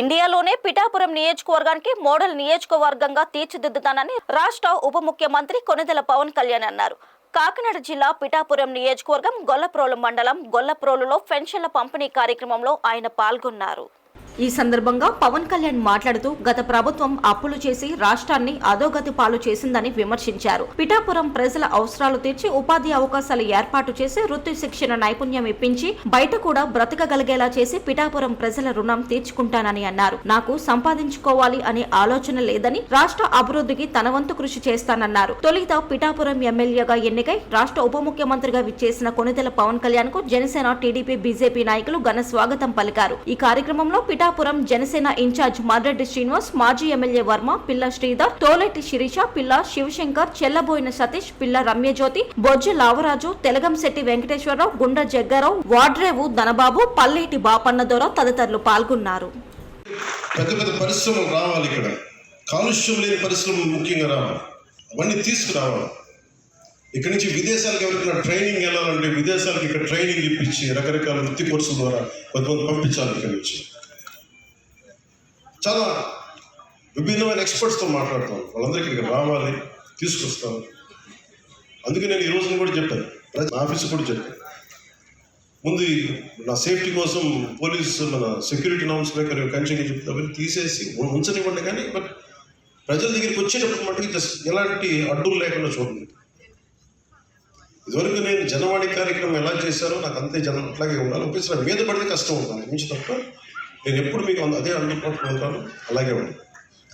ఇండియాలోనే పిఠాపురం నియోజకవర్గానికి మోడల్ నియోజకవర్గంగా తీర్చిదిద్దుతానని రాష్ట్ర ఉప ముఖ్యమంత్రి కొణిదెల పవన్ కళ్యాణ్ అన్నారు. కాకినాడ జిల్లా పిఠాపురం నియోజకవర్గం గొల్లప్రోలు మండలం గొల్లప్రోలులో పెన్షన్ల పంపిణీ కార్యక్రమంలో ఆయన పాల్గొన్నారు. ఈ సందర్భంగా పవన్ కళ్యాణ్ మాట్లాడుతూ గత ప్రభుత్వం అప్పులు చేసి రాష్ట్రాన్ని అధోగతి పాలు చేసిందని విమర్శించారు. పిఠాపురం ప్రజల అవసరాలు తీర్చి ఉపాధి అవకాశాలు ఏర్పాటు చేసి వృత్తి శిక్షణ నైపుణ్యం ఇప్పించి బయట కూడా బ్రతకగలిగేలా చేసి పిఠాపురం ప్రజల రుణం తీర్చుకుంటానని అన్నారు. నాకు సంపాదించుకోవాలి అనే ఆలోచన లేదని రాష్ట్ర అభివృద్ధికి తన వంతు కృషి చేస్తానన్నారు. తొలిత పిఠాపురం ఎమ్మెల్యేగా ఎన్నికై రాష్ట్ర ఉప ముఖ్యమంత్రిగా విచ్చేసిన కొణిదెల పవన్ కళ్యాణ్ కు జనసేన, టీడీపీ, బీజేపీ నాయకులు ఘన స్వాగతం పలికారు. ఈ కార్యక్రమంలో పిఠాపురం జనసేన ఇన్ఛార్జ్ మర్రెడ్డి శ్రీనివాస్, మాజీ ఎమ్మెల్యే వర్మ, పిల్ల శ్రీధర్, తోలెట్టి శిరీష, పిల్ల శివశంకర్, చెల్లబోయిన సతీష్, పిల్ల రమ్యజ్యోతి, బొజ్జ లావరాజు, తెలగంశెట్టి వెంకటేశ్వరరావు, గుండ జగ్గారావు, వాడ్రేవు ధనబాబు, పల్లేటి బాపన్నదొర తదితరులు పాల్గొన్నారు. పెద్ద పెద్ద పరిశ్రమలు రావాలి, ఇక్కడ కాలుష్యం లేని పరిశ్రమలు ముఖ్యంగా రావాలి, అవన్నీ తీసుకురావాలి. ఇక్కడి నుంచి విదేశాలకు ఎవరికైనా ట్రైనింగ్ వెళ్ళాలంటే విదేశాలకు ఇక్కడ ట్రైనింగ్ ఇప్పించి రకరకాల వృత్తి కోర్సుల ద్వారా కొంతమంది పంపించాలి. ఇక్కడి నుంచి చాలా విభిన్నమైన ఎక్స్పర్ట్స్తో మాట్లాడతాను, వాళ్ళందరికీ ఇక్కడ రావాలి, తీసుకొస్తాను. అందుకే నేను ఈ రోజున కూడా చెప్పాను, ఆఫీసు కూడా చెప్పాను. ముందు నా సేఫ్టీ కోసం పోలీసు మన సెక్యూరిటీ నామ్స్ మేకర్ కంచెంగా చెప్తే అవన్నీ తీసేసి ఉంచనివ్వండి, కానీ బట్ ప్రజల దగ్గరికి వచ్చేటప్పుడు మటుకు జస్ట్ ఎలాంటి అడ్డులు లేకుండా చూడండి. ఇదివరకు నేను జనవాణి కార్యక్రమం ఎలా చేశారో నాకు అంతే జనం అట్లాగే ఉండాలి. ఒకేసారి మీద పడితే కష్టం ఉంటుంది, మించి తప్ప నేను ఎప్పుడు మీకు అదే అందుబాటులో ఉంటాను, అలాగే ఉంది.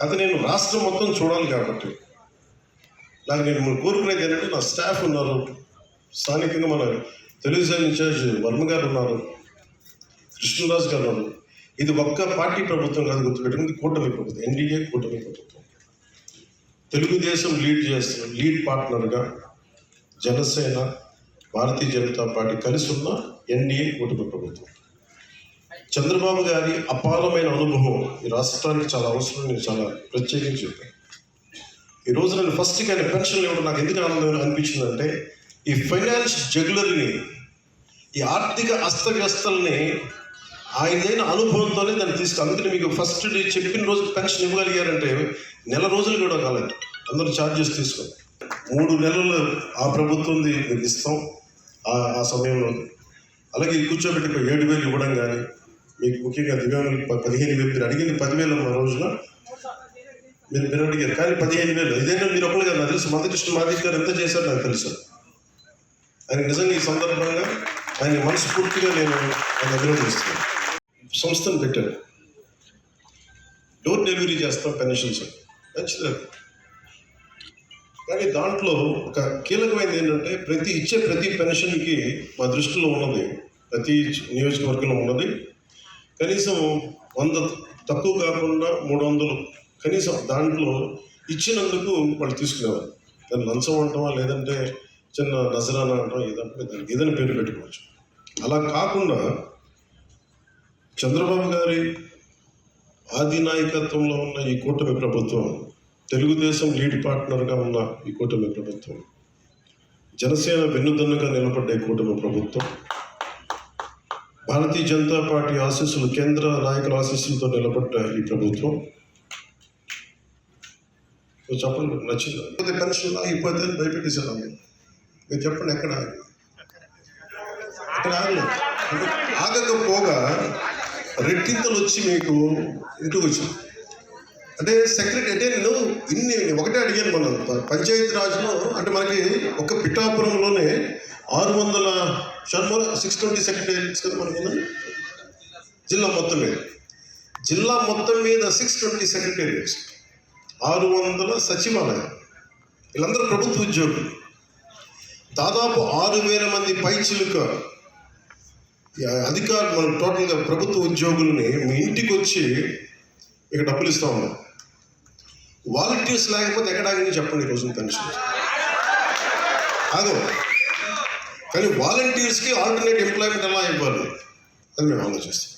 అయితే నేను రాష్ట్రం మొత్తం చూడాలి కాబట్టి నాకు నేను కోరుకునేది ఏంటంటే నా స్టాఫ్ ఉన్నారు, స్థానికంగా మన తెలుగుదేశం ఇన్ఛార్జ్ వర్మ గారు ఉన్నారు, కృష్ణరాజు గారు ఉన్నారు. ఇది ఒక్క పార్టీ ప్రభుత్వం కాదు, గుర్తుపెట్టుకుంది కూటమి ప్రభుత్వం, ఎన్డీఏ కూటమి ప్రభుత్వం. తెలుగుదేశం లీడ్ చేస్తున్న లీడ్ పార్ట్నర్గా జనసేన, భారతీయ జనతా పార్టీ కలిసి ఉన్న ఎన్డీఏ కూటమి ప్రభుత్వం. చంద్రబాబు గారి అపారమైన అనుభవం ఈ రాష్ట్రానికి చాలా అవసరం. నేను చాలా ప్రత్యేకించి చెప్పాను. ఈరోజు నేను ఫస్ట్ కానీ పెన్షన్లు ఇవ్వడం నాకు ఎందుకు ఆనందం అనిపించిందంటే, ఈ ఫైనాన్స్ జగ్యులర్ని, ఈ ఆర్థిక అస్తవ్యస్తల్ని ఆయనదైన అనుభవంతోనే దాన్ని తీసుకు. అందుకని మీకు ఫస్ట్ డే చెప్పిన రోజు పెన్షన్ ఇవ్వగలిగారంటే నెల రోజులు కూడా కాలేదు, అందరూ ఛార్జెస్ తీసుకొని 3 నెలలు ఆ ప్రభుత్వంది మీకు ఇస్తాం ఆ సమయంలో. అలాగే కూర్చోబెట్టి 7,000 ఇవ్వడం కానీ, మీకు ముఖ్యంగా దివ్యాంగులకు 15,000, మీరు అడిగింది 10,000 ఆ రోజున మీరు అడిగారు, కానీ 15,000 ఇదైనా మీరు ఒకళ్ళు కదా. నాకు తెలుసు మందకృష్ణ మాదిక్ గారు ఎంత చేశారు నాకు తెలుసు. ఆయన నిజంగా ఈ సందర్భంగా ఆయన మనస్ఫూర్తిగా నేను ఆయన అభినందిస్తున్నాను. సంస్థను పెట్టారు, డోర్ డెలివరీ చేస్తాం పెన్షన్స్, మంచిది. కానీ దాంట్లో ఒక కీలకమైనది ఏంటంటే ప్రతి పెన్షన్కి మా దృష్టిలో ఉన్నది, ప్రతి నియోజకవర్గంలో ఉన్నది కనీసం 100 తక్కువ కాకుండా 300 కనీసం దాంట్లో ఇచ్చినందుకు వాళ్ళు తీసుకునేవారు. దాన్ని లంచం అంటామా, లేదంటే చిన్న నజరానా అంటాం, ఏదంటే దానికి ఏదైనా పేరు పెట్టుకోవచ్చు. అలా కాకుండా చంద్రబాబు గారి ఆది నాయకత్వంలో ఉన్న ఈ కూటమి ప్రభుత్వం, తెలుగుదేశం లీడ్ పార్ట్నర్గా ఉన్న ఈ కూటమి ప్రభుత్వం, జనసేన వెన్నుదన్నుగా నిలబడ్డ ఈ కూటమి ప్రభుత్వం, భారతీయ జనతా పార్టీ ఆశీస్సులు, కేంద్ర నాయకుల ఆశీస్సులతో నిలబడ్డ ఈ ప్రభుత్వం చెప్పండి నచ్చింది. పెన్షన్ ఆగిపోతే భయపెట్టేశాను. మీరు చెప్పండి, ఎక్కడ ఆగకపోగా రెట్టింతలు వచ్చి మీకు ఇంటికి వచ్చింది. అంటే సెక్రటరీ అంటే నేను ఒకటే అడిగాను, మనం పంచాయతీ రాజ్లో అంటే మనకి ఒక పిఠాపురంలోనే 620 సెక్రటరీస్ కదా మనకి జిల్లా మొత్తం మీద 620 సెక్రటరీస్, 600 సచివాలయం, వీళ్ళందరూ ప్రభుత్వ ఉద్యోగులు. దాదాపు 6,000 మంది పైచిలుక అధికారులు, మనం టోటల్గా ప్రభుత్వ ఉద్యోగుల్ని మీ ఇంటికి వచ్చి ఇక డబ్బులు ఇస్తా ఉన్నాం. వాలంటీర్స్ లేకపోతే ఎక్కడాగని చెప్పండి ఈరోజు పెన్షన్ అదో. కానీ వాలంటీర్స్కి ఆల్టర్నేట్ ఎంప్లాయ్మెంట్ ఎలా ఇవ్వాలి అది మేము ఆలోచిస్తాం.